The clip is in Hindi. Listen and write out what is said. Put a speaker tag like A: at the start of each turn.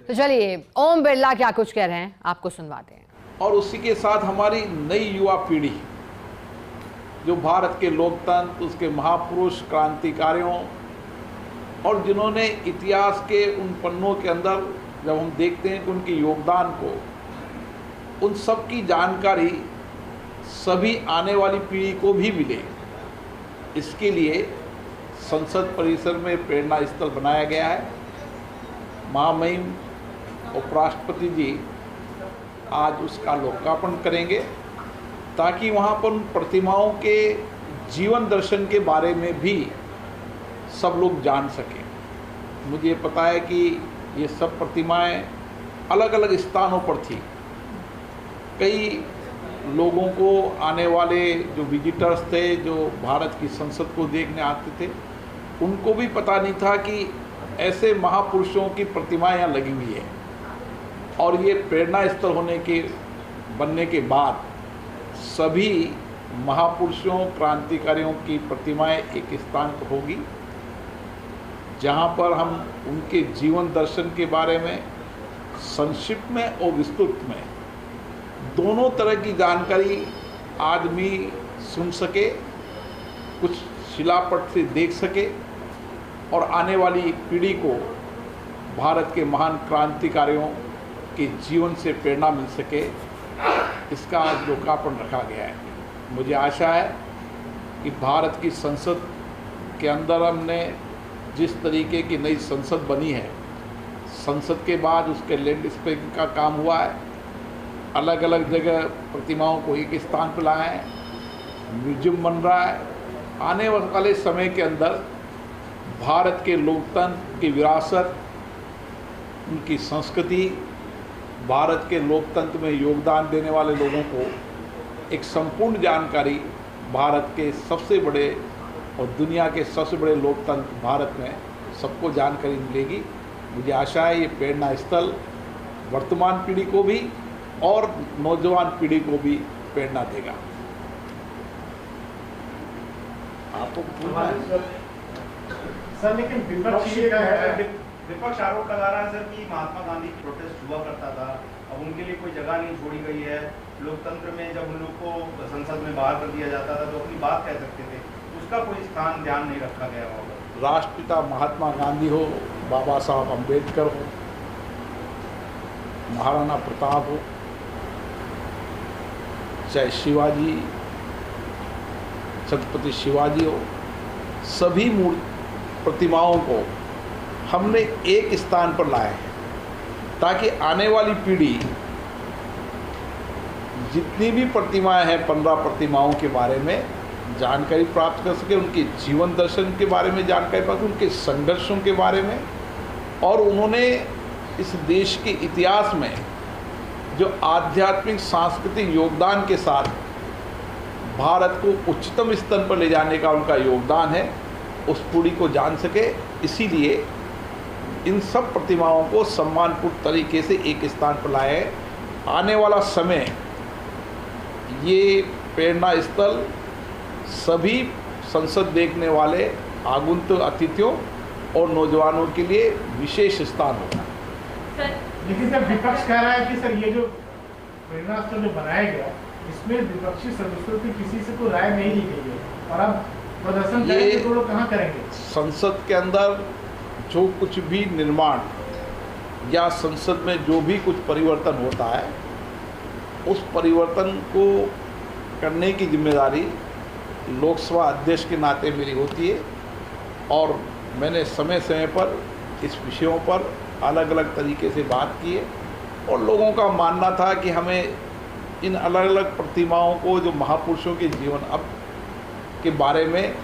A: तो चलिए ओम बिरला क्या कुछ कह रहे हैं आपको सुनवाते हैं।
B: और उसी के साथ हमारी नई युवा पीढ़ी जो भारत के लोकतंत्र, उसके महापुरुष क्रांतिकारियों और जिन्होंने इतिहास के उन पन्नों के अंदर जब हम देखते हैं कि उनके योगदान को, उन सब की जानकारी सभी आने वाली पीढ़ी को भी मिले, इसके लिए संसद परिसर में प्रेरणा स्थल बनाया गया है। महामहिम उपराष्ट्रपति जी आज उसका लोकार्पण करेंगे ताकि वहाँ पर उन प्रतिमाओं के जीवन दर्शन के बारे में भी सब लोग जान सकें। मुझे पता है कि ये सब प्रतिमाएं अलग अलग स्थानों पर थी। कई लोगों को, आने वाले जो विजिटर्स थे, जो भारत की संसद को देखने आते थे, उनको भी पता नहीं था कि ऐसे महापुरुषों की प्रतिमाएं यहाँ लगी हुई है। और ये प्रेरणा स्थल बनने के बाद सभी महापुरुषों, क्रांतिकारियों की प्रतिमाएं एक स्थान पर होगी, जहाँ पर हम उनके जीवन दर्शन के बारे में संक्षिप्त में और विस्तृत में दोनों तरह की जानकारी आदमी सुन सके, कुछ शिलापट से देख सके और आने वाली पीढ़ी को भारत के महान क्रांतिकारियों के जीवन से प्रेरणा मिल सके, इसका आज लोकार्पण रखा गया है। मुझे आशा है कि भारत की संसद के अंदर हमने जिस तरीके की नई संसद बनी है, संसद के बाद उसके लैंडस्केपिंग का काम हुआ है, अलग अलग जगह प्रतिमाओं को एक स्थान पर लाया है, म्यूजियम बन रहा है। आने वाले समय के अंदर भारत के लोकतंत्र की विरासत, उनकी संस्कृति, भारत के लोकतंत्र में योगदान देने वाले लोगों को एक संपूर्ण जानकारी भारत के सबसे बड़े और दुनिया के सबसे बड़े लोकतंत्र भारत में सबको जानकारी मिलेगी। मुझे आशा है ये प्रेरणा स्थल वर्तमान पीढ़ी को भी और नौजवान पीढ़ी को भी प्रेरणा देगा। आपको
C: सर, लेकिन विपक्ष आरोप लगा रहा है सर कि महात्मा गांधी की प्रोटेस्ट हुआ करता था, अब उनके लिए कोई जगह नहीं छोड़ी गई है। लोकतंत्र में जब उन लोग को संसद में बाहर कर दिया जाता था तो अपनी बात कह सकते थे, उसका कोई स्थान ध्यान नहीं रखा गया होगा।
B: राष्ट्रपिता महात्मा गांधी हो, बाबा साहब अम्बेडकर हो, महाराणा प्रताप हो, चाहे शिवाजी, छत्रपति शिवाजी हो, सभी प्रतिमाओं को हमने एक स्थान पर लाया है ताकि आने वाली पीढ़ी जितनी भी प्रतिमाएं हैं, 15 प्रतिमाओं के बारे में जानकारी प्राप्त कर सके, उनके जीवन दर्शन के बारे में जानकारी प्राप्त, उनके संघर्षों के बारे में, और उन्होंने इस देश के इतिहास में जो आध्यात्मिक सांस्कृतिक योगदान के साथ भारत को उच्चतम स्तर पर ले जाने का उनका योगदान है, उस पीढ़ी को जान सके। इसीलिए इन सब प्रतिमाओं को सम्मानपूर्ण तरीके से एक स्थान पर लाए हैं। आने वाला समय ये प्रेरणा स्थल सभी संसद देखने वाले आगंतुक अतिथियों और नौजवानों के लिए विशेष स्थान होगा।
C: लेकिन सर, विपक्ष कह रहा है कि सर ये जो प्रेरणा स्थल जो बनाया गया, इसमें विपक्षी सदस्यों की किसी से कोई राय नहीं ली गई है, और अब प्रदर्शन करेंगे तो लोग कहाँ करेंगे?
B: संसद के अंदर जो कुछ भी निर्माण या संसद में जो भी कुछ परिवर्तन होता है, उस परिवर्तन को करने की जिम्मेदारी लोकसभा अध्यक्ष के नाते मेरी होती है, और मैंने समय समय पर इस विषयों पर अलग अलग तरीके से बात की है। और लोगों का मानना था कि हमें इन अलग अलग प्रतिमाओं को, जो महापुरुषों के जीवन अब के बारे में